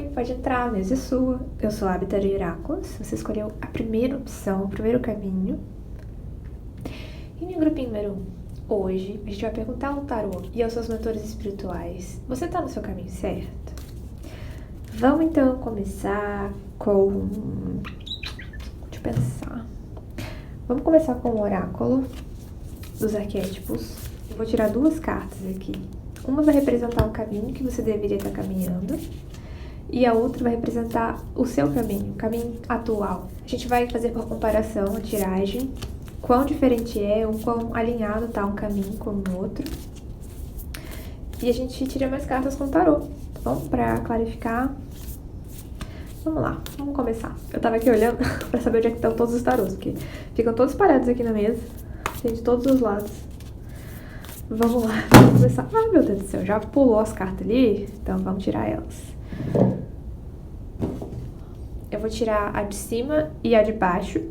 Oi, pode entrar, a mesa é sua. Eu sou a Habitat de Heráclides. Você escolheu a primeira opção, o primeiro caminho. E no grupinho número 1, hoje a gente vai perguntar ao tarô e aos seus mentores espirituais: você tá no seu caminho certo? Vamos então começar com... Deixa eu pensar. Vamos começar com o oráculo dos arquétipos. Eu vou tirar 2 cartas aqui. Uma vai representar o caminho que você deveria estar caminhando. E a outra vai representar o seu caminho, o caminho atual. A gente vai fazer por comparação a tiragem, quão diferente é, ou quão alinhado está um caminho com o outro. E a gente tira mais cartas com o tarô, tá bom? Pra clarificar. Vamos lá, vamos começar. Eu tava aqui olhando pra saber onde é que estão todos os tarôs, porque ficam todos espalhados aqui na mesa, tem de todos os lados. Vamos lá, vamos começar. Ai, meu Deus do céu, já pulou as cartas ali, então vamos tirar elas. Eu vou tirar a de cima e a de baixo.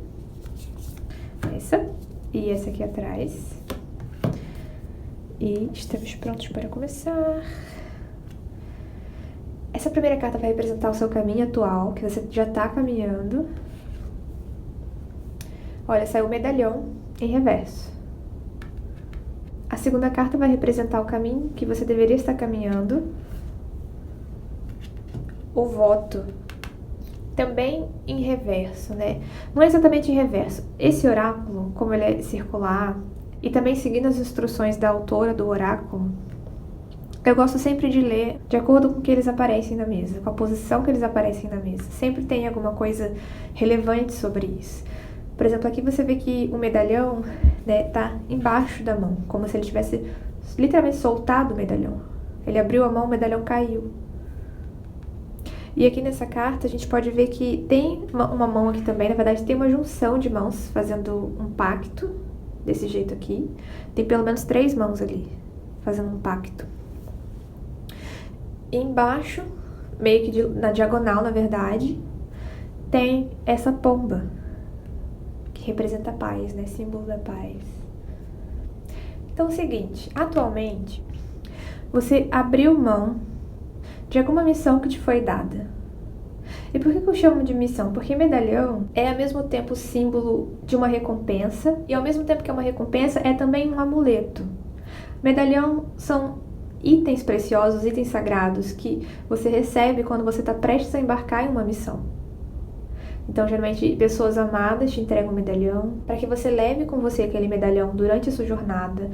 Essa e essa aqui atrás. E estamos prontos para começar. Essa primeira carta vai representar o seu caminho atual, que você já está caminhando. Olha, saiu o medalhão em reverso. A segunda carta vai representar o caminho que você deveria estar caminhando. O voto, também em reverso, né? Não é exatamente em reverso. Esse oráculo, como ele é circular, e também seguindo as instruções da autora do oráculo, eu gosto sempre de ler de acordo com o que eles aparecem na mesa, com a posição que eles aparecem na mesa. Sempre tem alguma coisa relevante sobre isso. Por exemplo, aqui você vê que o medalhão, né, tá embaixo da mão, como se ele tivesse literalmente soltado o medalhão. Ele abriu a mão, o medalhão caiu. E aqui nessa carta a gente pode ver que tem uma mão aqui também, na verdade tem uma junção de mãos fazendo um pacto, desse jeito aqui. Tem pelo menos 3 mãos ali, fazendo um pacto. E embaixo, meio que na diagonal, na verdade, tem essa pomba, que representa a paz, né? Símbolo da paz. Então é o seguinte, atualmente, você abriu mão de alguma missão que te foi dada. E por que eu chamo de missão? Porque medalhão é ao mesmo tempo símbolo de uma recompensa, e ao mesmo tempo que é uma recompensa, é também um amuleto. Medalhão são itens preciosos, itens sagrados, que você recebe quando você está prestes a embarcar em uma missão. Então, geralmente, pessoas amadas te entregam um medalhão, para que você leve com você aquele medalhão durante a sua jornada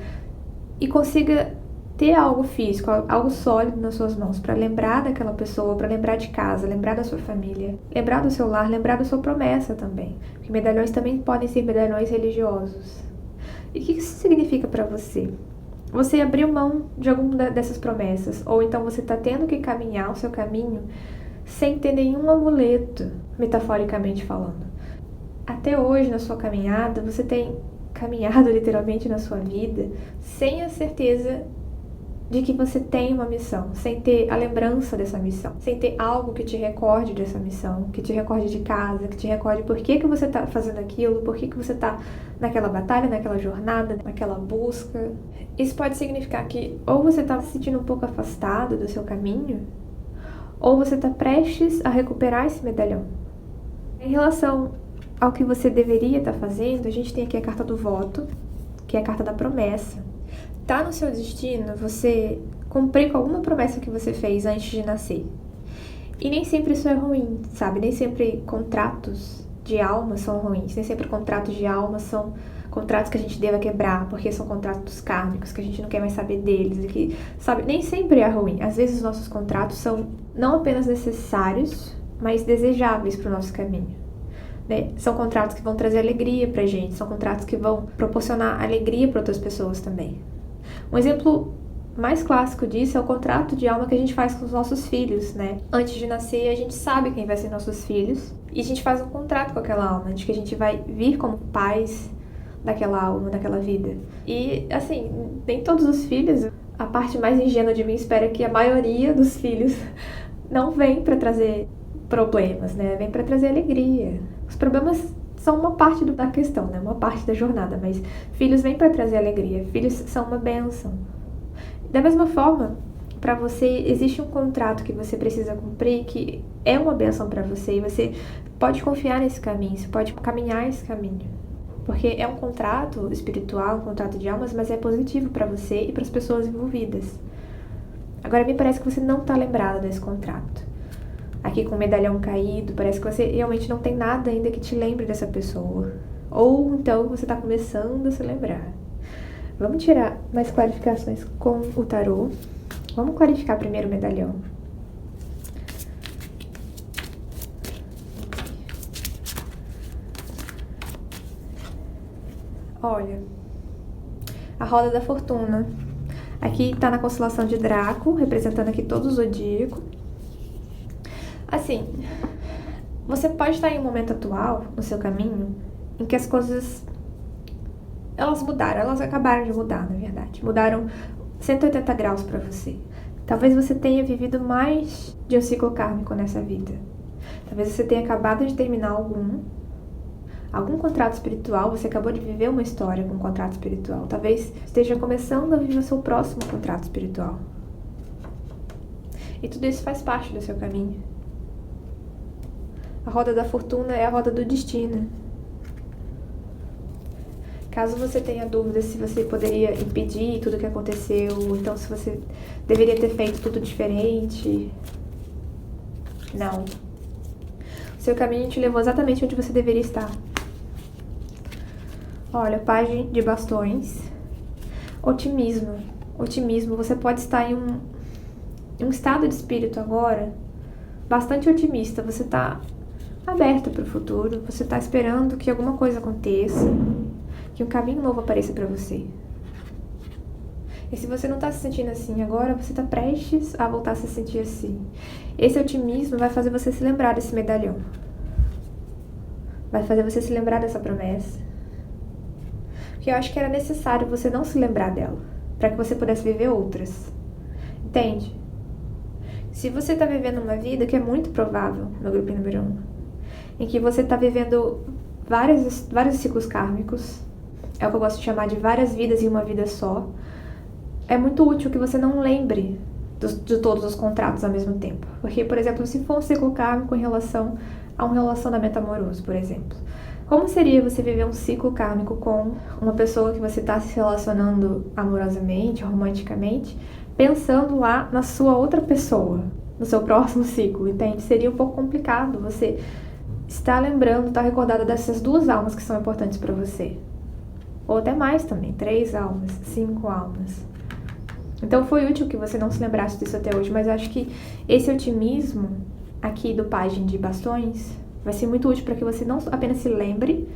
e consiga ter algo físico, algo sólido nas suas mãos, para lembrar daquela pessoa, para lembrar de casa, lembrar da sua família, lembrar do seu lar, lembrar da sua promessa também. Porque medalhões também podem ser medalhões religiosos. E o que isso significa para você? Você abriu mão de alguma dessas promessas, ou então você está tendo que caminhar o seu caminho sem ter nenhum amuleto, metaforicamente falando. Até hoje, na sua caminhada, você tem caminhado literalmente na sua vida sem a certeza de que você tem uma missão, sem ter a lembrança dessa missão, sem ter algo que te recorde dessa missão, que te recorde de casa, que te recorde por que você está fazendo aquilo, por que você está naquela batalha, naquela jornada, naquela busca. Isso pode significar que ou você está se sentindo um pouco afastado do seu caminho, ou você está prestes a recuperar esse medalhão. Em relação ao que você deveria estar fazendo, a gente tem aqui a carta do voto, que é a carta da promessa. Tá no seu destino você cumprir com alguma promessa que você fez antes de nascer. E nem sempre isso é ruim, sabe? Nem sempre contratos de alma são ruins. Nem sempre contratos de alma são contratos que a gente deva quebrar, porque são contratos kármicos, que a gente não quer mais saber deles. E que, sabe? Nem sempre é ruim. Às vezes os nossos contratos são não apenas necessários, mas desejáveis para o nosso caminho. Né? São contratos que vão trazer alegria pra gente, são contratos que vão proporcionar alegria para outras pessoas também. Um exemplo mais clássico disso é o contrato de alma que a gente faz com os nossos filhos, né? Antes de nascer, a gente sabe quem vai ser nossos filhos e a gente faz um contrato com aquela alma, de que a gente vai vir como pais daquela alma, daquela vida. E, assim, nem todos os filhos, a parte mais ingênua de mim espera que a maioria dos filhos não vem para trazer problemas, né? Vem para trazer alegria. Os problemas são uma parte da questão, né? Uma parte da jornada, mas filhos vêm para trazer alegria, filhos são uma bênção. Da mesma forma, pra você existe um contrato que você precisa cumprir, que é uma bênção pra você, e você pode confiar nesse caminho, você pode caminhar esse caminho. Porque é um contrato espiritual, um contrato de almas, mas é positivo pra você e pras pessoas envolvidas. Agora, me parece que você não tá lembrado desse contrato. Aqui com o medalhão caído, parece que você realmente não tem nada ainda que te lembre dessa pessoa. Ou então você tá começando a se lembrar. Vamos tirar mais clarificações com o tarô. Vamos clarificar primeiro o medalhão. Olha, a roda da fortuna. Aqui tá na constelação de Draco, representando aqui todo o zodíaco. Assim, você pode estar em um momento atual, no seu caminho, em que as coisas, elas mudaram, elas acabaram de mudar, na verdade. Mudaram 180 graus pra você. Talvez você tenha vivido mais de um ciclo kármico nessa vida. Talvez você tenha acabado de terminar algum contrato espiritual, você acabou de viver uma história com um contrato espiritual. Talvez esteja começando a viver o seu próximo contrato espiritual. E tudo isso faz parte do seu caminho. A roda da fortuna é a roda do destino. Caso você tenha dúvida se você poderia impedir tudo o que aconteceu, ou então se você deveria ter feito tudo diferente, não. O seu caminho te levou exatamente onde você deveria estar. Olha, Pagem de Bastões. Otimismo. Otimismo. Você pode estar em um estado de espírito agora bastante otimista. Você está aberto para o futuro. Você está esperando que alguma coisa aconteça, que um caminho novo apareça para você. E se você não está se sentindo assim agora, você está prestes a voltar a se sentir assim. Esse otimismo vai fazer você se lembrar desse medalhão. Vai fazer você se lembrar dessa promessa. Porque eu acho que era necessário você não se lembrar dela, para que você pudesse viver outras. Entende? Se você está vivendo uma vida que é muito provável no grupo número 1, em que você está vivendo vários ciclos kármicos, é o que eu gosto de chamar de várias vidas em uma vida só, é muito útil que você não lembre de todos os contratos ao mesmo tempo. Porque, por exemplo, se for um ciclo kármico em relação a um relacionamento amoroso, por exemplo, como seria você viver um ciclo kármico com uma pessoa que você está se relacionando amorosamente, romanticamente, pensando lá na sua outra pessoa, no seu próximo ciclo, entende? Seria um pouco complicado você estar lembrando, estar recordada dessas duas almas que são importantes para você. Ou até mais também, 3 almas, 5 almas. Então foi útil que você não se lembrasse disso até hoje, mas eu acho que esse otimismo aqui do Pagem de Bastões vai ser muito útil para que você não apenas se lembre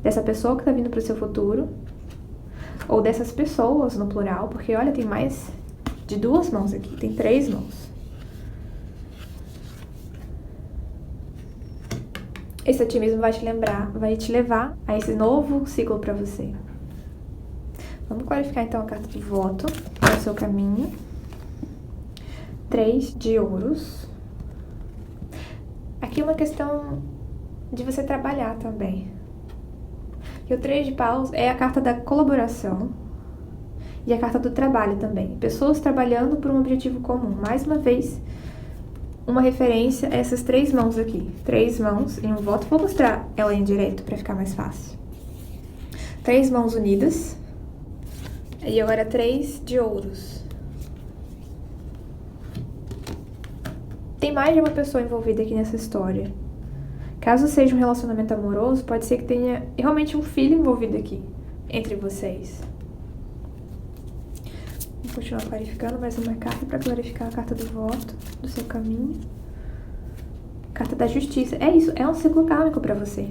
dessa pessoa que está vindo para o seu futuro, ou dessas pessoas no plural, porque olha, tem mais de 2 mãos aqui, tem 3 mãos. Esse otimismo vai te levar a esse novo ciclo para você. Vamos clarificar então a carta de voto para o seu caminho. 3 de ouros. Aqui é uma questão de você trabalhar também. E o 3 de paus é a carta da colaboração e a carta do trabalho também. Pessoas trabalhando por um objetivo comum. Mais uma vez, uma referência a essas 3 mãos aqui. 3 mãos em um voto. Vou mostrar ela em direto para ficar mais fácil. 3 mãos unidas. E agora 3 de ouros. Tem mais de uma pessoa envolvida aqui nessa história. Caso seja um relacionamento amoroso, pode ser que tenha realmente um filho envolvido aqui, entre vocês. Vou continuar clarificando mais uma carta para clarificar a carta do voto, do seu caminho. Carta da justiça. É isso, é um ciclo kármico para você.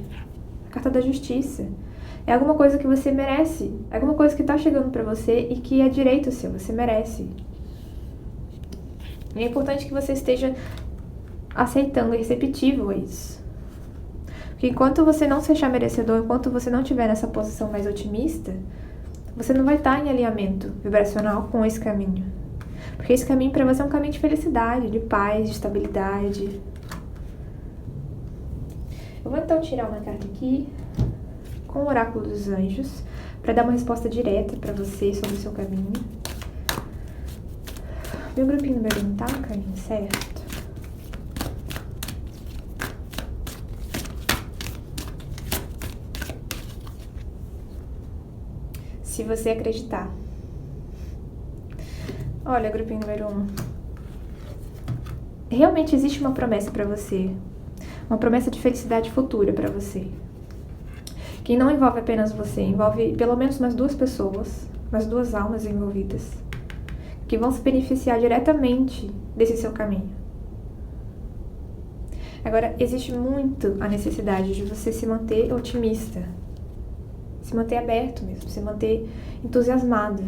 A carta da justiça. É alguma coisa que você merece. É alguma coisa que tá chegando pra você e que é direito seu. Você merece. E é importante que você esteja aceitando e receptivo a isso. Porque enquanto você não se achar merecedor, enquanto você não estiver nessa posição mais otimista, você não vai estar em alinhamento vibracional com esse caminho. Porque esse caminho pra você é um caminho de felicidade, de paz, de estabilidade. Eu vou então tirar uma carta aqui com o oráculo dos anjos, para dar uma resposta direta para você sobre o seu caminho. Meu grupinho número 1 tá no caminho certo? Se você acreditar. Olha, grupinho número 1. Realmente existe uma promessa pra você. Uma promessa de felicidade futura pra você. Que não envolve apenas você, envolve pelo menos mais 2 pessoas, mais 2 almas envolvidas, que vão se beneficiar diretamente desse seu caminho. Agora, existe muito a necessidade de você se manter otimista, se manter aberto mesmo, se manter entusiasmado.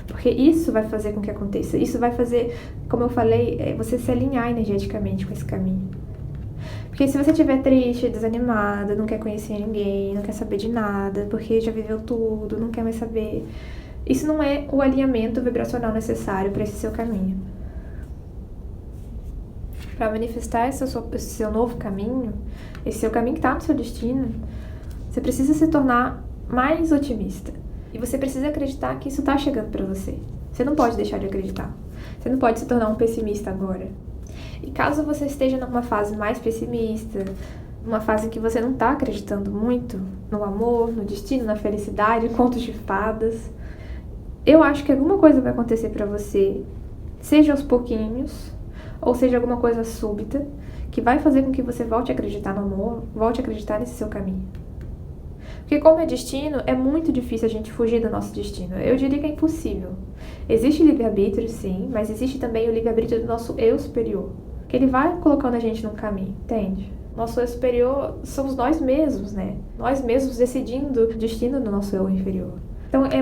Porque isso vai fazer com que aconteça. Isso vai fazer, como eu falei, você se alinhar energeticamente com esse caminho. Porque se você estiver triste, desanimada, não quer conhecer ninguém, não quer saber de nada, porque já viveu tudo, não quer mais saber, isso não é o alinhamento vibracional necessário para esse seu caminho. Para manifestar esse seu novo caminho, esse seu caminho que está no seu destino, você precisa se tornar mais otimista. E você precisa acreditar que isso está chegando para você. Você não pode deixar de acreditar. Você não pode se tornar um pessimista agora. E caso você esteja numa fase mais pessimista, numa fase em que você não está acreditando muito no amor, no destino, na felicidade, em contos de fadas, eu acho que alguma coisa vai acontecer para você, seja aos pouquinhos, ou seja alguma coisa súbita, que vai fazer com que você volte a acreditar no amor, volte a acreditar nesse seu caminho. Porque como é destino, é muito difícil a gente fugir do nosso destino. Eu diria que é impossível. Existe livre-arbítrio, sim, mas existe também o livre-arbítrio do nosso eu superior, que ele vai colocando a gente num caminho, entende? Nosso eu superior somos nós mesmos, né? Nós mesmos decidindo o destino do nosso eu inferior. Então é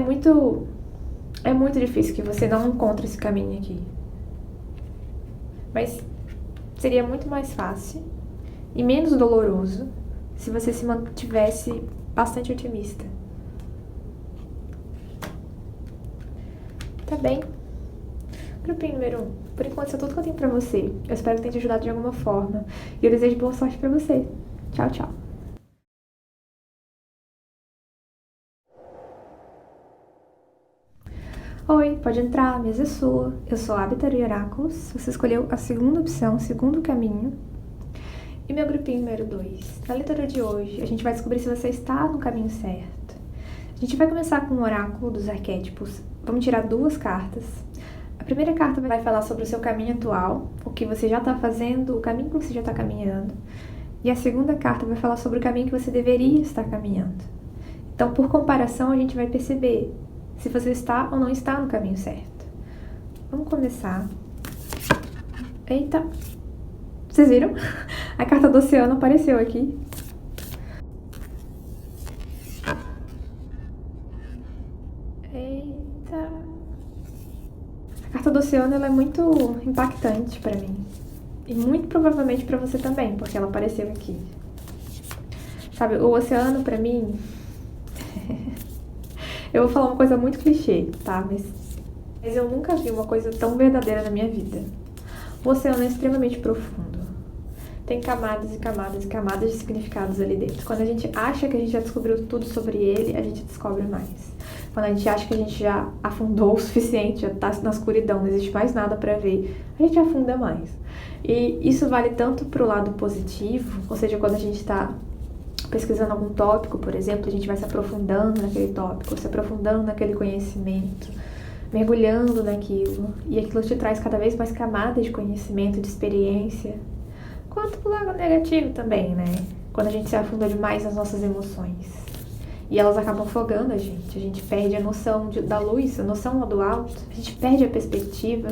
muito difícil que você não encontre esse caminho aqui. Mas seria muito mais fácil e menos doloroso se você se mantivesse bastante otimista. Tá bem? Grupinho número 1. Por enquanto, isso é tudo que eu tenho pra você. Eu espero que tenha te ajudado de alguma forma. E eu desejo boa sorte pra você. Tchau, tchau. Oi, pode entrar, a mesa é sua. Eu sou a Abitari Oráculos. Você escolheu a segunda opção, o segundo caminho. E meu grupinho número 2. Na leitura de hoje, a gente vai descobrir se você está no caminho certo. A gente vai começar com o oráculo dos arquétipos. Vamos tirar 2 cartas. A primeira carta vai falar sobre o seu caminho atual, o que você já está fazendo, o caminho que você já está caminhando. E a segunda carta vai falar sobre o caminho que você deveria estar caminhando. Então, por comparação, a gente vai perceber se você está ou não está no caminho certo. Vamos começar. Eita! Vocês viram? A carta do oceano apareceu aqui. Eita! A carta do oceano ela é muito impactante pra mim. E muito provavelmente pra você também, porque ela apareceu aqui. Sabe, o oceano pra mim... Eu vou falar uma coisa muito clichê, tá? Mas eu nunca vi uma coisa tão verdadeira na minha vida. O oceano é extremamente profundo. Tem camadas e camadas e camadas de significados ali dentro. Quando a gente acha que a gente já descobriu tudo sobre ele, a gente descobre mais. Quando a gente acha que a gente já afundou o suficiente, já tá na escuridão, não existe mais nada pra ver, a gente afunda mais. E isso vale tanto pro lado positivo, ou seja, quando a gente tá pesquisando algum tópico, por exemplo, a gente vai se aprofundando naquele tópico, se aprofundando naquele conhecimento, mergulhando naquilo, e aquilo te traz cada vez mais camadas de conhecimento, de experiência, quanto pro lado negativo também, né? Quando a gente se afunda demais nas nossas emoções, e elas acabam afogando a gente perde a noção da luz, a noção do alto, a gente perde a perspectiva.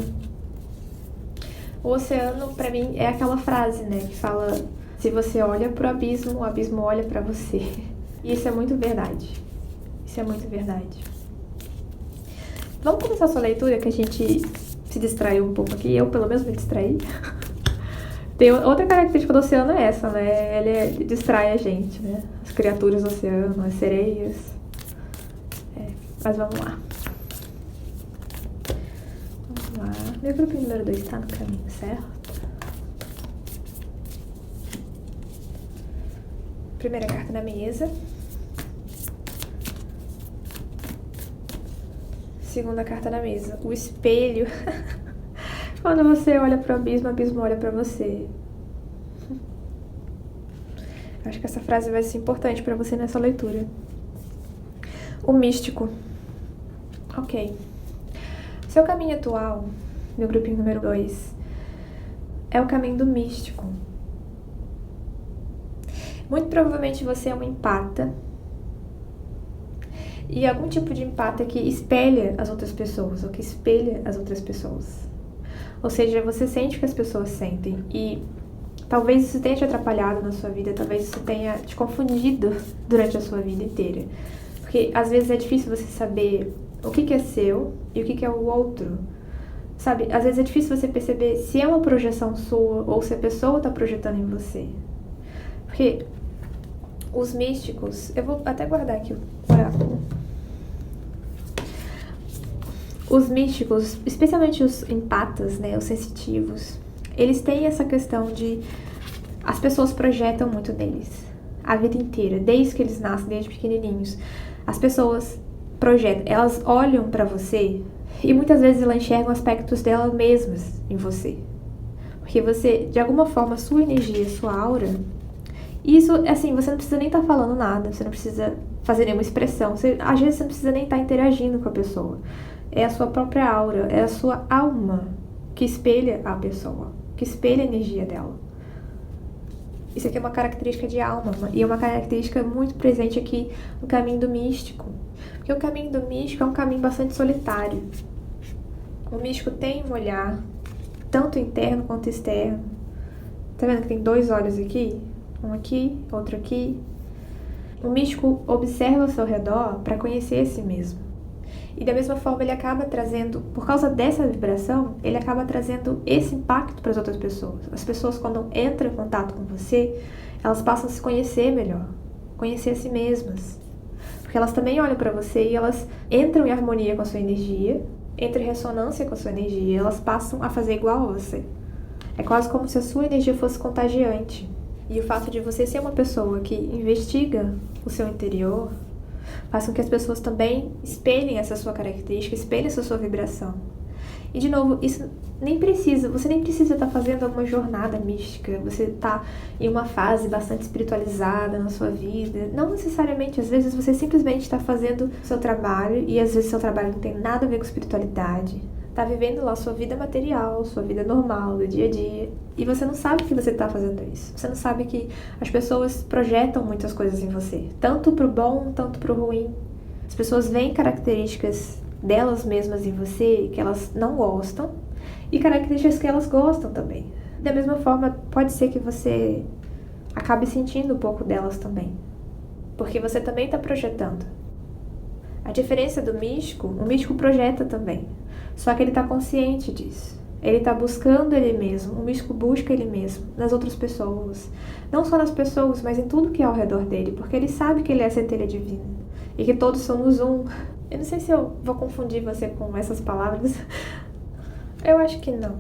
O oceano, pra mim, é aquela frase, né, que fala... Se você olha pro abismo, o abismo olha pra você. E isso é muito verdade. Isso é muito verdade. Vamos começar a sua leitura, que a gente se distraiu um pouco aqui. Eu, pelo menos, me distraí. Tem outra característica do oceano é essa, né? Ele distrai a gente, né? As criaturas do oceano, as sereias. Mas vamos lá. Vamos lá. Meu grupo número 2 tá no caminho, certo? Primeira carta da mesa. segunda carta na mesa, o espelho. Quando você olha pro abismo, o abismo olha pra você. Acho que essa frase vai ser importante pra você nessa leitura. O místico. Ok. Seu caminho atual, meu grupinho número 2, é o caminho do místico. Muito provavelmente você é um empata. E algum tipo de empata que espelha as outras pessoas, ou que espelha as outras pessoas. Ou seja, você sente o que as pessoas sentem. E talvez isso tenha te atrapalhado na sua vida, talvez isso tenha te confundido durante a sua vida inteira. Porque às vezes é difícil você saber o que é seu e o que é o outro. Sabe, às vezes é difícil você perceber se é uma projeção sua ou se a pessoa está projetando em você. Porque os místicos, eu vou até guardar aqui o oráculo. Os místicos, especialmente os empatas, né, os sensitivos, eles têm essa questão de as pessoas projetam muito neles a vida inteira, desde que eles nascem, desde pequenininhos. As pessoas projetam, elas olham pra você e muitas vezes elas enxergam aspectos delas mesmas em você. Porque você, de alguma forma, sua energia, sua aura, isso, assim, você não precisa nem estar falando nada, você não precisa fazer nenhuma expressão, às vezes você não precisa nem estar interagindo com a pessoa. É a sua própria aura, é a sua alma que espelha a pessoa, que espelha a energia dela. Isso aqui é uma característica de alma, e é uma característica muito presente aqui no caminho do místico. Porque o caminho do místico é um caminho bastante solitário. O místico tem um olhar, tanto interno quanto externo. Tá vendo que tem 2 olhos aqui? Um aqui, outro aqui. O místico observa ao seu redor para conhecer a si mesmo. E da mesma forma ele acaba trazendo, por causa dessa vibração, ele acaba trazendo esse impacto para as outras pessoas. As pessoas, quando entram em contato com você, elas passam a se conhecer melhor, conhecer a si mesmas. Porque elas também olham para você e elas entram em harmonia com a sua energia, entram em ressonância com a sua energia, elas passam a fazer igual a você. É quase como se a sua energia fosse contagiante. E o fato de você ser uma pessoa que investiga o seu interior faz com que as pessoas também espelhem essa sua característica, espelhem essa sua vibração. E de novo, isso você nem precisa estar fazendo alguma jornada mística, você está em uma fase bastante espiritualizada na sua vida. Não necessariamente, às vezes você simplesmente está fazendo o seu trabalho, e às vezes seu trabalho não tem nada a ver com espiritualidade. Tá vivendo lá sua vida material, sua vida normal, do dia a dia, e você não sabe que você tá fazendo isso. Você não sabe que as pessoas projetam muitas coisas em você, tanto pro bom, tanto pro ruim. As pessoas veem características delas mesmas em você que elas não gostam e características que elas gostam também. Da mesma forma, pode ser que você acabe sentindo um pouco delas também, porque você também está projetando. A diferença do místico, o místico projeta também. Só que ele está consciente disso. Ele está buscando ele mesmo. O místico busca ele mesmo nas outras pessoas. Não só nas pessoas, mas em tudo que é ao redor dele. Porque ele sabe que ele é a centelha divina. E que todos somos um. Eu não sei se eu vou confundir você com essas palavras. Eu acho que não.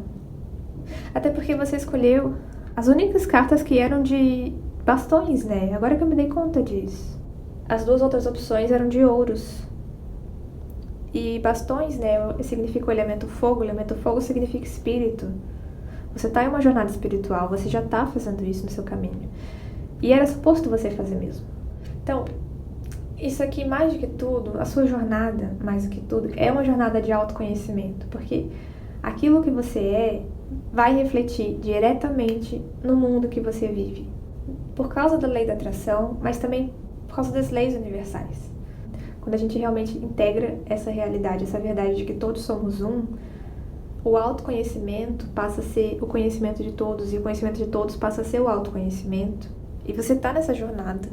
Até porque você escolheu as únicas cartas que eram de bastões, né? Agora que eu me dei conta disso. As 2 outras opções eram de ouros. E bastões, né, significa o elemento fogo significa espírito. Você está em uma jornada espiritual, você já está fazendo isso no seu caminho. E era suposto você fazer mesmo. Então, isso aqui, mais do que tudo, a sua jornada, mais do que tudo, é uma jornada de autoconhecimento. Porque aquilo que você é vai refletir diretamente no mundo que você vive. Por causa da lei da atração, mas também por causa das leis universais. Quando a gente realmente integra essa realidade, essa verdade de que todos somos um, o autoconhecimento passa a ser o conhecimento de todos, e o conhecimento de todos passa a ser o autoconhecimento. E você está nessa jornada.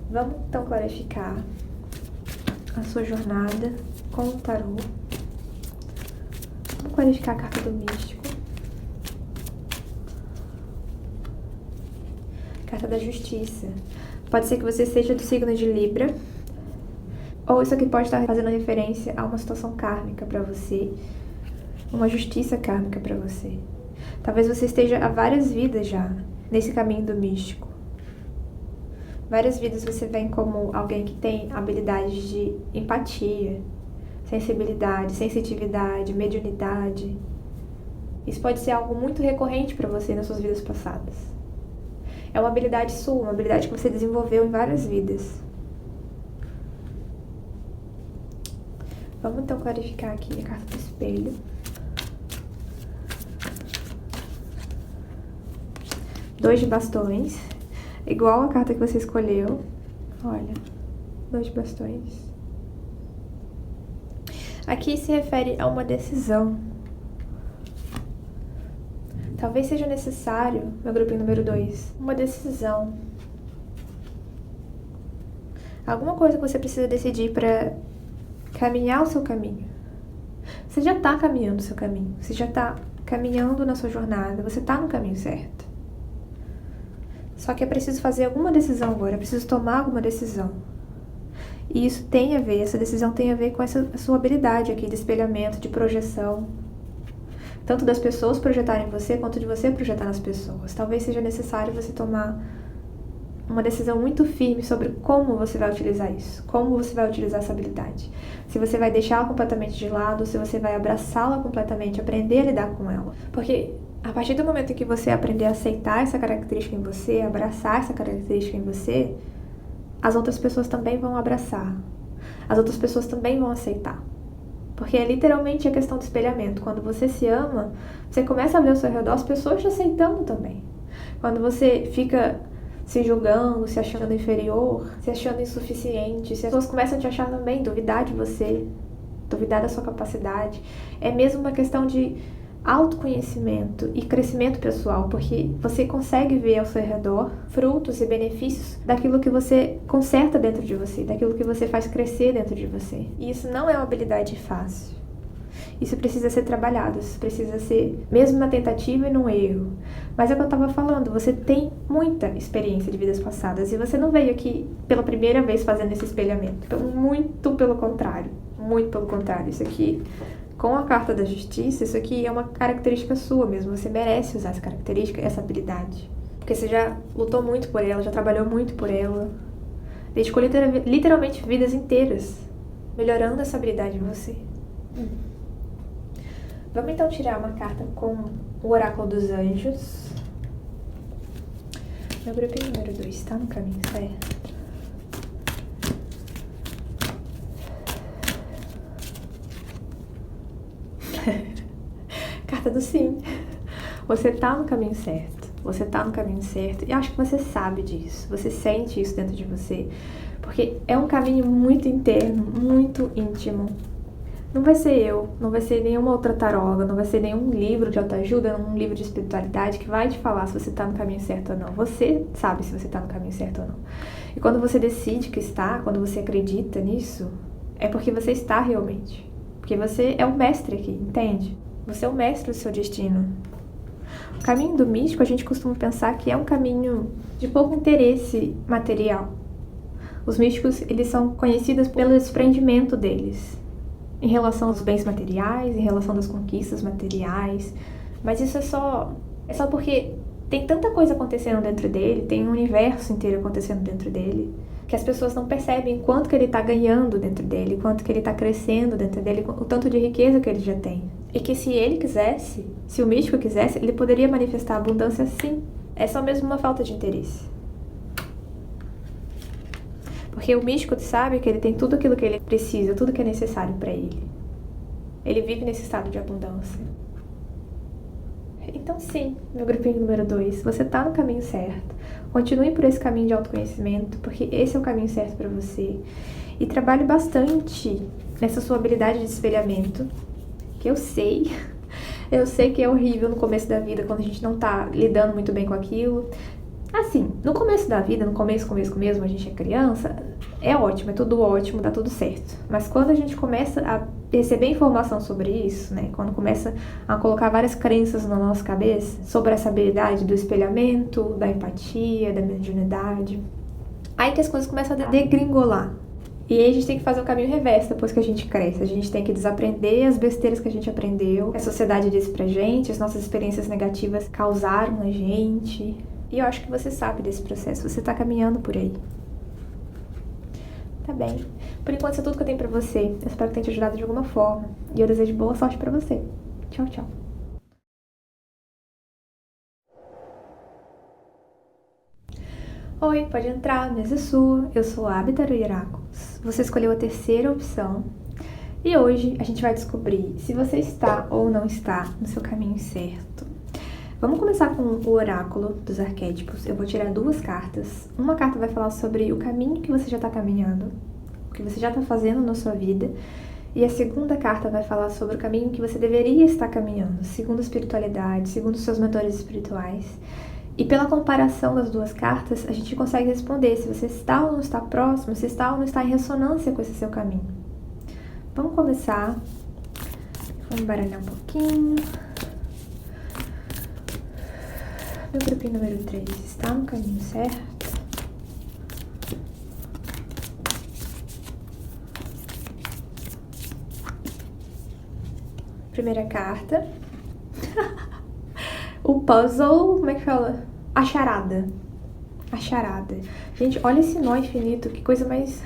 Vamos então clarificar a sua jornada com o tarô. Vamos clarificar a carta do místico. Carta da justiça. Pode ser que você seja do signo de Libra, ou isso aqui pode estar fazendo referência a uma situação kármica para você, uma justiça kármica para você. Talvez você esteja há várias vidas já nesse caminho do místico. Várias vidas você vem como alguém que tem habilidades de empatia, sensibilidade, sensitividade, mediunidade. Isso pode ser algo muito recorrente para você nas suas vidas passadas. É uma habilidade sua, uma habilidade que você desenvolveu em várias vidas. Vamos então clarificar aqui a carta do espelho. Dois de bastões, igual a carta que você escolheu. Olha, 2 de bastões. Aqui se refere a uma decisão. Talvez seja necessário, meu grupinho número 2, uma decisão. Alguma coisa que você precisa decidir para caminhar o seu caminho. Você já está caminhando o seu caminho. Você já está caminhando na sua jornada. Você está no caminho certo. Só que é preciso fazer alguma decisão agora. É preciso tomar alguma decisão. E isso tem a ver, essa decisão tem a ver com essa sua habilidade aqui de espelhamento, de projeção. Tanto das pessoas projetarem em você, quanto de você projetar nas pessoas. Talvez seja necessário você tomar uma decisão muito firme sobre como você vai utilizar isso. Como você vai utilizar essa habilidade. Se você vai deixá-la completamente de lado, ou se você vai abraçá-la completamente, aprender a lidar com ela. Porque a partir do momento em que você aprender a aceitar essa característica em você, abraçar essa característica em você, as outras pessoas também vão abraçar. As outras pessoas também vão aceitar. Porque é literalmente a questão do espelhamento. Quando você se ama, você começa a ver ao seu redor as pessoas te aceitando também. Quando você fica se julgando, se achando inferior, se achando insuficiente, se as pessoas começam a te achar também, duvidar de você, duvidar da sua capacidade. É mesmo uma questão de autoconhecimento e crescimento pessoal, porque você consegue ver ao seu redor frutos e benefícios daquilo que você conserta dentro de você, daquilo que você faz crescer dentro de você. E isso não é uma habilidade fácil. Isso precisa ser trabalhado, isso precisa ser mesmo na tentativa e no erro. Mas é o que eu estava falando, você tem muita experiência de vidas passadas e você não veio aqui pela primeira vez fazendo esse espelhamento. Muito pelo contrário, muito pelo contrário. Isso aqui, com a carta da justiça, isso aqui é uma característica sua mesmo. Você merece usar essa característica, essa habilidade. Porque você já lutou muito por ela, já trabalhou muito por ela. Dedicou literalmente vidas inteiras melhorando essa habilidade em você. Vamos então tirar uma carta com o Oráculo dos Anjos. Meu grupinho número 2 está no caminho certo? Carta do sim. Você tá no caminho certo. Você tá no caminho certo. E acho que você sabe disso. Você sente isso dentro de você. Porque é um caminho muito interno, muito íntimo. Não vai ser eu, não vai ser nenhuma outra taróloga, não vai ser nenhum livro de autoajuda, um livro de espiritualidade que vai te falar se você tá no caminho certo ou não. Você sabe se você tá no caminho certo ou não. E quando você decide que está, quando você acredita nisso, é porque você está realmente. Porque você é o mestre aqui, entende? Você é o mestre do seu destino. O caminho do místico, a gente costuma pensar que é um caminho de pouco interesse material. Os místicos, eles são conhecidos pelo desprendimento deles em relação aos bens materiais, em relação às conquistas materiais. Mas isso é só porque tem tanta coisa acontecendo dentro dele, tem um universo inteiro acontecendo dentro dele, que as pessoas não percebem quanto que ele está ganhando dentro dele, quanto que ele está crescendo dentro dele, o tanto de riqueza que ele já tem. E que se ele quisesse, se o místico quisesse, ele poderia manifestar abundância sim. É só mesmo uma falta de interesse. Porque o místico sabe que ele tem tudo aquilo que ele precisa, tudo que é necessário para ele. Ele vive nesse estado de abundância. Então sim, meu grupinho número 2, você está no caminho certo. Continue por esse caminho de autoconhecimento, porque esse é o caminho certo para você. E trabalhe bastante nessa sua habilidade de espelhamento, que eu sei que é horrível no começo da vida, quando a gente não tá lidando muito bem com aquilo. Assim, no começo da vida, no começo mesmo, a gente é criança, é ótimo, é tudo ótimo, dá tudo certo. Mas quando a gente começa a receber informação sobre isso, né? Quando começa a colocar várias crenças na nossa cabeça sobre essa habilidade do espelhamento, da empatia, da mediunidade, aí que as coisas começam a degringolar. E aí a gente tem que fazer o caminho reverso depois que a gente cresce. A gente tem que desaprender as besteiras que a gente aprendeu, que a sociedade disse pra gente, as nossas experiências negativas causaram na gente. E eu acho que você sabe desse processo, você tá caminhando por aí. Tá bem. Por enquanto, isso é tudo que eu tenho pra você. Eu espero que tenha te ajudado de alguma forma. E eu desejo boa sorte pra você. Tchau, tchau. Oi, pode entrar, mesa é sua. Eu sou a Abitaro Hieracos. Você escolheu a terceira opção. E hoje a gente vai descobrir se você está ou não está no seu caminho certo. Vamos começar com o oráculo dos arquétipos. Eu vou tirar 2 cartas. Uma carta vai falar sobre o caminho que você já está caminhando, o que você já está fazendo na sua vida. E a segunda carta vai falar sobre o caminho que você deveria estar caminhando, segundo a espiritualidade, segundo os seus mentores espirituais. E pela comparação das 2 cartas, a gente consegue responder se você está ou não está próximo, se está ou não está em ressonância com esse seu caminho. Vamos começar. Vamos baralhar um pouquinho. Meu grupinho número 3 está no caminho certo? Primeira carta. O puzzle, como é que fala? A charada. A charada. Gente, olha esse nó infinito, que coisa mais...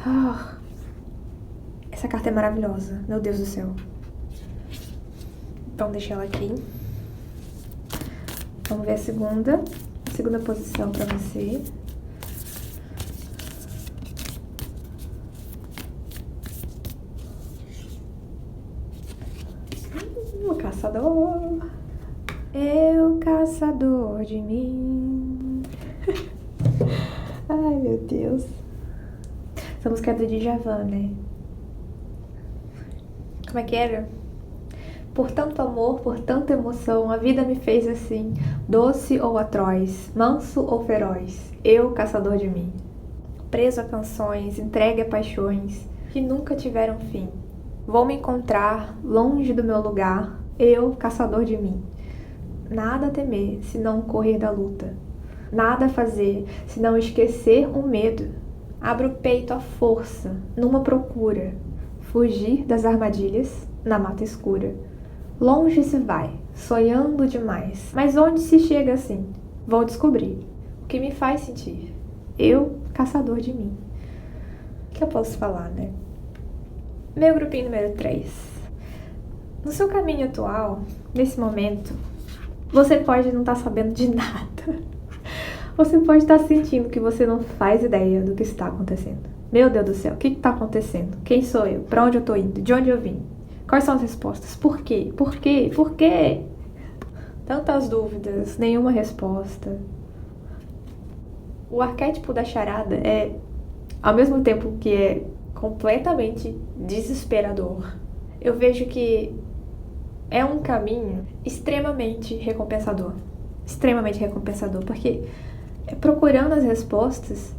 Essa carta é maravilhosa, meu Deus do céu. Então, deixa ela aqui. Vamos ver a segunda posição pra você. O caçador. Eu, caçador de mim. Ai, meu Deus. Essa música é do Djavan, né? Como é que era? Por tanto amor, por tanta emoção, a vida me fez assim, doce ou atroz, manso ou feroz, eu, caçador de mim. Preso a canções, entregue a paixões que nunca tiveram fim. Vou me encontrar longe do meu lugar, eu, caçador de mim. Nada a temer, senão correr da luta. Nada a fazer, senão esquecer o medo. Abro o peito à força, numa procura. Fugir das armadilhas na mata escura. Longe se vai, sonhando demais. Mas onde se chega assim? Vou descobrir o que me faz sentir. Eu, caçador de mim. O que eu posso falar, né? Meu grupinho número 3. No seu caminho atual, nesse momento, você pode não estar sabendo de nada. Você pode estar sentindo que você não faz ideia do que está acontecendo. Meu Deus do céu, o que está acontecendo? Quem sou eu? Para onde eu estou indo? De onde eu vim? Quais são as respostas? Por quê? Por quê? Por quê? Tantas dúvidas, nenhuma resposta. O arquétipo da charada é, ao mesmo tempo que é completamente desesperador, eu vejo que é um caminho extremamente recompensador. Extremamente recompensador, porque procurando as respostas,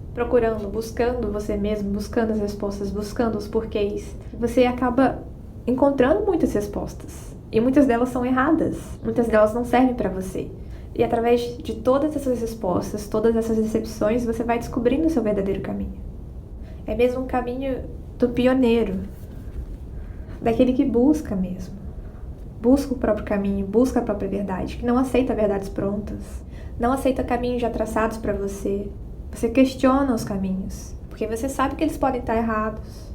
buscando você mesmo, buscando as respostas, buscando os porquês, você acaba encontrando muitas respostas. E muitas delas são erradas, muitas delas não servem para você. E através de todas essas respostas, todas essas decepções, você vai descobrindo o seu verdadeiro caminho. É mesmo um caminho do pioneiro, daquele que busca mesmo. Busca o próprio caminho, busca a própria verdade, que não aceita verdades prontas, não aceita caminhos já traçados para você. Você questiona os caminhos, porque você sabe que eles podem estar errados.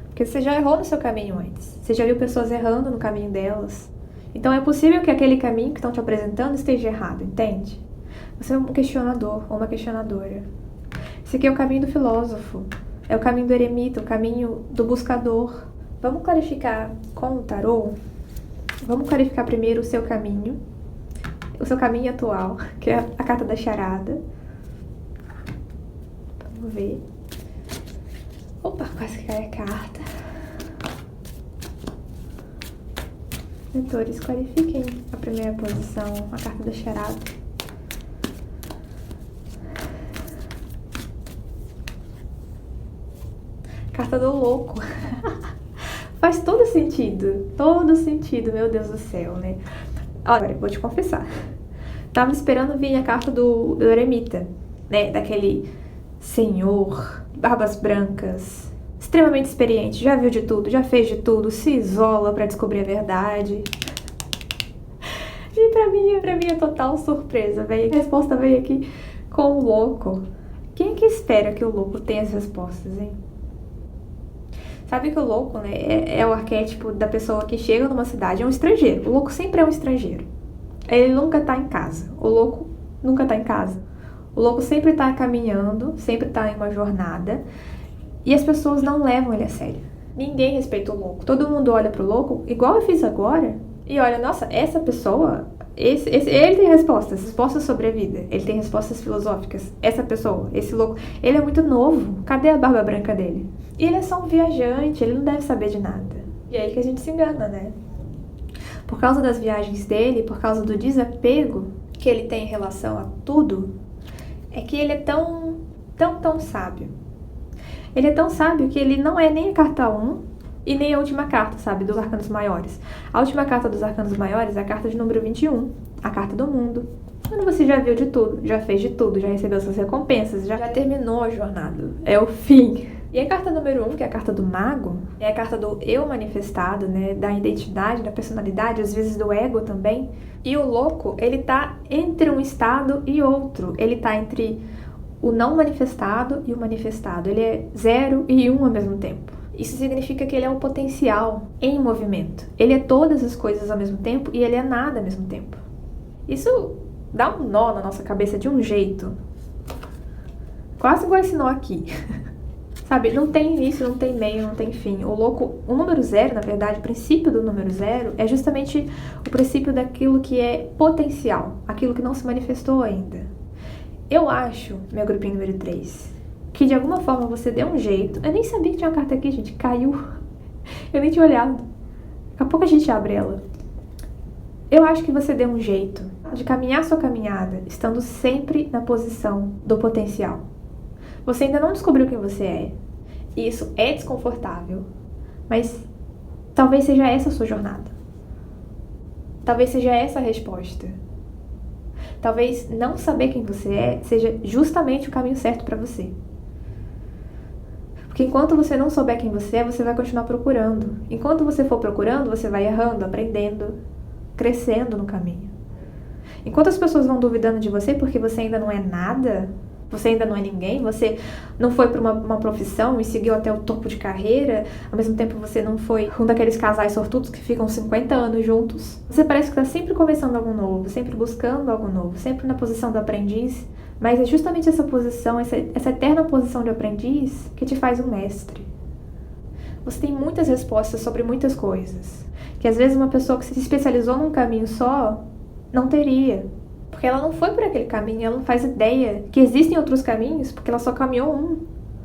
Porque você já errou no seu caminho antes. Você já viu pessoas errando no caminho delas. Então é possível que aquele caminho que estão te apresentando esteja errado, entende? Você é um questionador ou uma questionadora. Esse aqui é o caminho do filósofo. É o caminho do eremita, o caminho do buscador. Vamos clarificar com o tarô? Vamos clarificar primeiro o seu caminho atual, que é a carta da charada. Vamos ver. Opa, quase que cai a carta. Leitores, clarifiquem a primeira posição, a carta da charada. Carta do louco. Faz todo sentido, meu Deus do céu, né? Olha, eu vou te confessar. Tava esperando vir a carta do eremita, né? Daquele senhor, barbas brancas, extremamente experiente, já viu de tudo, já fez de tudo, se isola pra descobrir a verdade. E pra mim é total surpresa, velho. A resposta veio aqui com o louco. Quem é que espera que o louco tenha as respostas, hein? Sabe que o louco, né, é o arquétipo da pessoa que chega numa cidade, é um estrangeiro. O louco sempre é um estrangeiro. Ele nunca tá em casa. O louco nunca tá em casa. O louco sempre tá caminhando, sempre tá em uma jornada. E as pessoas não levam ele a sério. Ninguém respeita o louco. Todo mundo olha pro louco, igual eu fiz agora, e olha, nossa, essa pessoa, ele tem respostas sobre a vida. Ele tem respostas filosóficas. Essa pessoa, esse louco, ele é muito novo. Cadê a barba branca dele? E ele é só um viajante, ele não deve saber de nada. E é aí que a gente se engana, né? Por causa das viagens dele, por causa do desapego que ele tem em relação a tudo, é que ele é tão sábio. Ele é tão sábio que ele não é nem a carta 1 e nem a última carta, sabe, dos arcanos maiores. A última carta dos arcanos maiores é a carta de número 21, a carta do mundo. Quando você já viu de tudo, já fez de tudo, já recebeu suas recompensas, já terminou a jornada, é o fim. E a carta número 1, que é a carta do mago, é a carta do eu manifestado, né, da identidade, da personalidade, às vezes do ego também. E o louco, ele tá entre um estado e outro. Ele tá entre o não manifestado e o manifestado. Ele é 0 e 1 ao mesmo tempo. Isso significa que ele é um potencial em movimento. Ele é todas as coisas ao mesmo tempo e ele é nada ao mesmo tempo. Isso dá um nó na nossa cabeça de um jeito. Quase igual esse nó aqui. Sabe, não tem início, não tem meio, não tem fim. O louco, o número 0, na verdade, o princípio do número 0 é justamente o princípio daquilo que é potencial, aquilo que não se manifestou ainda. Eu acho, meu grupinho número 3, que de alguma forma você deu um jeito. Eu nem sabia que tinha uma carta aqui, gente, caiu. Eu nem tinha olhado. Daqui a pouco a gente abre ela. Eu acho que você deu um jeito de caminhar sua caminhada, estando sempre na posição do potencial. Você ainda não descobriu quem você é. E isso é desconfortável. Mas talvez seja essa a sua jornada. Talvez seja essa a resposta. Talvez não saber quem você é seja justamente o caminho certo para você. Porque enquanto você não souber quem você é, você vai continuar procurando. Enquanto você for procurando, você vai errando, aprendendo, crescendo no caminho. Enquanto as pessoas vão duvidando de você porque você ainda não é nada, você ainda não é ninguém, você não foi para uma profissão e seguiu até o topo de carreira, ao mesmo tempo você não foi um daqueles casais sortudos que ficam 50 anos juntos. Você parece que está sempre começando algo novo, sempre buscando algo novo, sempre na posição do aprendiz, mas é justamente essa posição, essa eterna posição de aprendiz que te faz um mestre. Você tem muitas respostas sobre muitas coisas, que às vezes uma pessoa que se especializou num caminho só não teria. Porque ela não foi por aquele caminho, ela não faz ideia que existem outros caminhos, porque ela só caminhou um.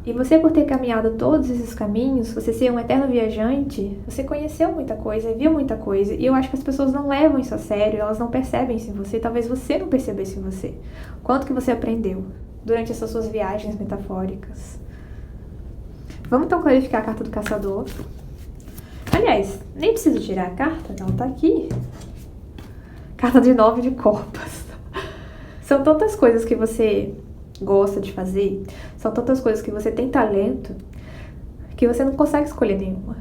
E você, por ter caminhado todos esses caminhos, você ser um eterno viajante, você conheceu muita coisa, viu muita coisa. E eu acho que as pessoas não levam isso a sério, elas não percebem isso em você, talvez você não percebesse em você. Quanto que você aprendeu durante essas suas viagens metafóricas. Vamos então clarificar a carta do caçador. Aliás, nem preciso tirar a carta, ela tá aqui. Carta de 9 de copas. São tantas coisas que você gosta de fazer, são tantas coisas que você tem talento, que você não consegue escolher nenhuma.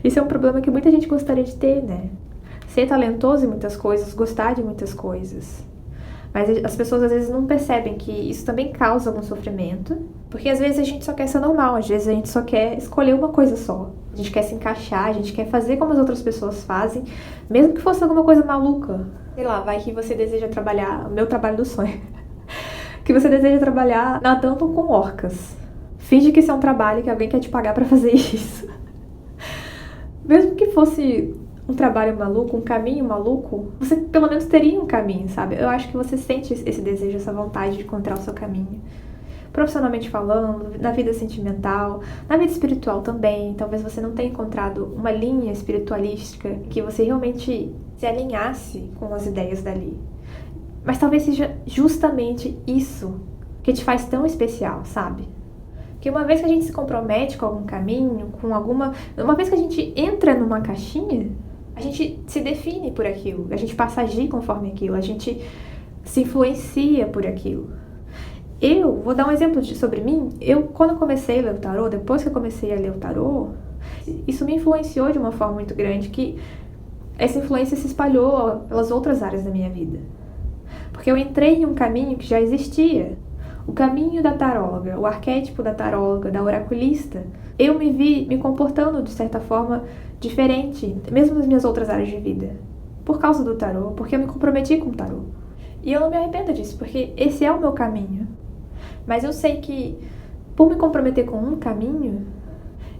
Isso é um problema que muita gente gostaria de ter, né? Ser talentoso em muitas coisas, gostar de muitas coisas. Mas as pessoas às vezes não percebem que isso também causa algum sofrimento, porque às vezes a gente só quer ser normal, às vezes a gente só quer escolher uma coisa só. A gente quer se encaixar, a gente quer fazer como as outras pessoas fazem, mesmo que fosse alguma coisa maluca. Sei lá, vai que você deseja trabalhar, o meu trabalho do sonho, que você deseja trabalhar nadando com orcas. Finge que isso é um trabalho que alguém quer te pagar pra fazer isso. Mesmo que fosse um trabalho maluco, um caminho maluco, você pelo menos teria um caminho, sabe? Eu acho que você sente esse desejo, essa vontade de encontrar o seu caminho. Profissionalmente falando, na vida sentimental, na vida espiritual também. Talvez você não tenha encontrado uma linha espiritualística que você realmente se alinhasse com as ideias dali. Mas talvez seja justamente isso que te faz tão especial, sabe? Porque uma vez que a gente se compromete com algum caminho, uma vez que a gente entra numa caixinha, a gente se define por aquilo, a gente passa a agir conforme aquilo, a gente se influencia por aquilo. Eu vou dar um exemplo sobre mim. Quando eu comecei a ler o tarô, depois que eu comecei a ler o tarô, isso me influenciou de uma forma muito grande, que essa influência se espalhou pelas outras áreas da minha vida. Porque eu entrei em um caminho que já existia, o caminho da taróloga, o arquétipo da taróloga, da oraculista, eu me vi me comportando de certa forma diferente, mesmo nas minhas outras áreas de vida, por causa do tarô, porque eu me comprometi com o tarô. E eu não me arrependo disso, porque esse é o meu caminho. Mas eu sei que, por me comprometer com um caminho,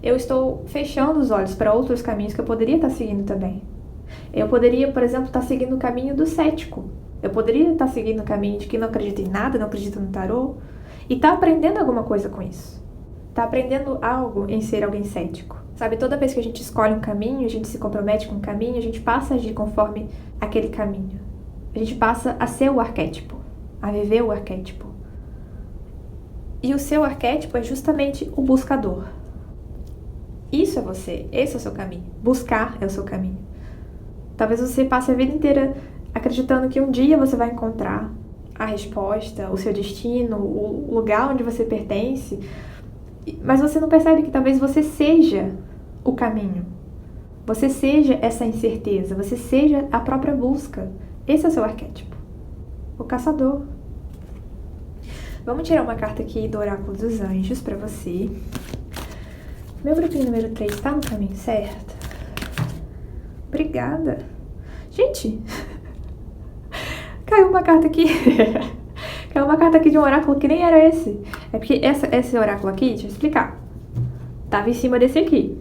eu estou fechando os olhos para outros caminhos que eu poderia estar seguindo também. Eu poderia, por exemplo, estar seguindo o caminho do cético. Eu poderia estar seguindo o caminho de quem não acredita em nada, não acredita no tarô, e tá aprendendo alguma coisa com isso. Tá aprendendo algo em ser alguém cético. Sabe, toda vez que a gente escolhe um caminho, a gente se compromete com um caminho, a gente passa a agir conforme aquele caminho. A gente passa a ser o arquétipo, a viver o arquétipo. E o seu arquétipo é justamente o buscador. Isso é você, esse é o seu caminho. Buscar é o seu caminho. Talvez você passe a vida inteira acreditando que um dia você vai encontrar a resposta, o seu destino, o lugar onde você pertence, mas você não percebe que talvez você seja o caminho. Você seja essa incerteza, você seja a própria busca. Esse é o seu arquétipo. O caçador. Vamos tirar uma carta aqui do Oráculo dos Anjos pra você. Meu grupinho número 3 tá no caminho certo? Obrigada. Gente, caiu uma carta aqui. Caiu uma carta aqui de um oráculo que nem era esse. É porque esse oráculo aqui, deixa eu explicar, tava em cima desse aqui.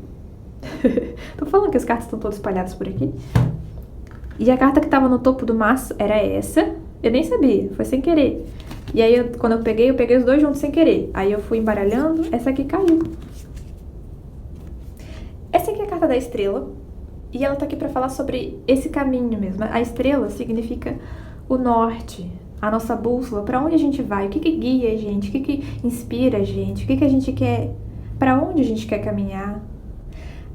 Tô falando que as cartas estão todas espalhadas por aqui. E a carta que tava no topo do maço era essa. Eu nem sabia, foi sem querer. E aí, quando eu peguei os dois juntos sem querer. Aí eu fui embaralhando, essa aqui caiu. Essa aqui é a carta da estrela. E ela tá aqui pra falar sobre esse caminho mesmo. A estrela significa o norte, a nossa bússola, pra onde a gente vai, o que guia a gente, o que inspira a gente, o que a gente quer, pra onde a gente quer caminhar.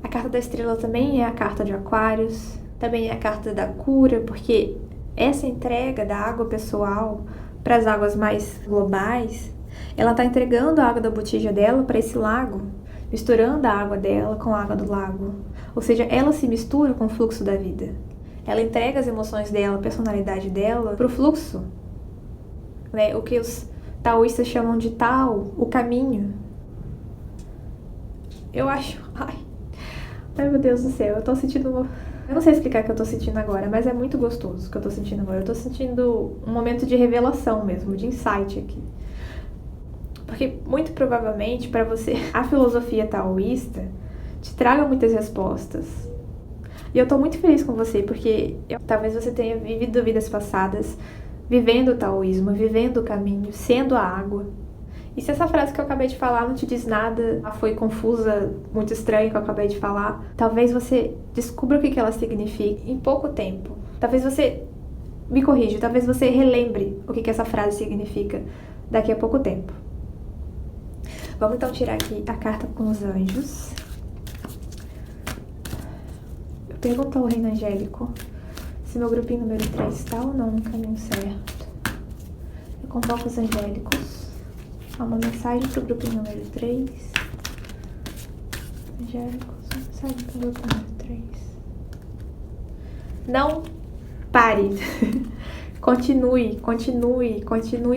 A carta da estrela também é a carta de Aquários, também é a carta da cura, porque essa entrega da água pessoal para as águas mais globais, ela tá entregando a água da botija dela para esse lago, misturando a água dela com a água do lago. Ou seja, ela se mistura com o fluxo da vida. Ela entrega as emoções dela, a personalidade dela pro fluxo. Né? O que os taoístas chamam de Tao, o caminho. Eu acho... Ai, meu Deus do céu, eu tô sentindo... Eu não sei explicar o que eu tô sentindo agora, mas é muito gostoso o que eu tô sentindo agora. Eu tô sentindo um momento de revelação mesmo, de insight aqui. Porque, muito provavelmente, para você, a filosofia taoísta te traga muitas respostas. E eu tô muito feliz com você, porque talvez você tenha vivido vidas passadas vivendo o taoísmo, vivendo o caminho, sendo a água. E se essa frase que eu acabei de falar não te diz nada, foi confusa, muito estranha que eu acabei de falar, talvez você descubra o que ela significa em pouco tempo. Talvez você me corrija, talvez você relembre o que essa frase significa daqui a pouco tempo. Vamos então tirar aqui a carta com os anjos. Eu pergunto ao reino angélico se meu grupinho número 3 está ou não no caminho certo. Eu convoco os angélicos. Há uma mensagem pro grupinho número 3. Angélicos, uma mensagem pro grupo número 3. Não pare. Continue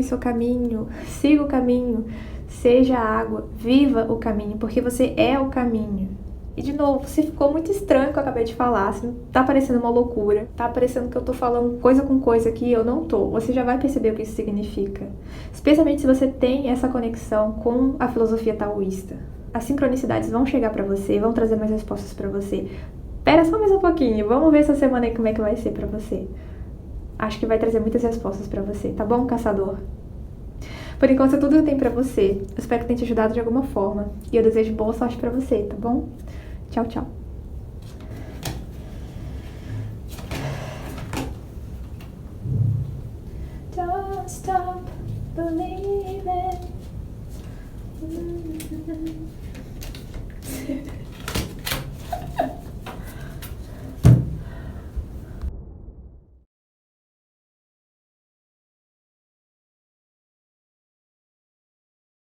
seu caminho. Siga o caminho. Seja a água. Viva o caminho, porque você é o caminho. E de novo, se ficou muito estranho o que eu acabei de falar, se tá parecendo uma loucura, tá parecendo que eu tô falando coisa com coisa aqui, eu não tô. Você já vai perceber o que isso significa. Especialmente se você tem essa conexão com a filosofia taoísta. As sincronicidades vão chegar pra você, vão trazer mais respostas pra você. Espera só mais um pouquinho, vamos ver essa semana aí como é que vai ser pra você. Acho que vai trazer muitas respostas pra você, tá bom, caçador? Por enquanto é tudo que eu tenho pra você. Eu espero que tenha te ajudado de alguma forma. E eu desejo boa sorte pra você, tá bom? Tchau, tchau. Don't stop believing.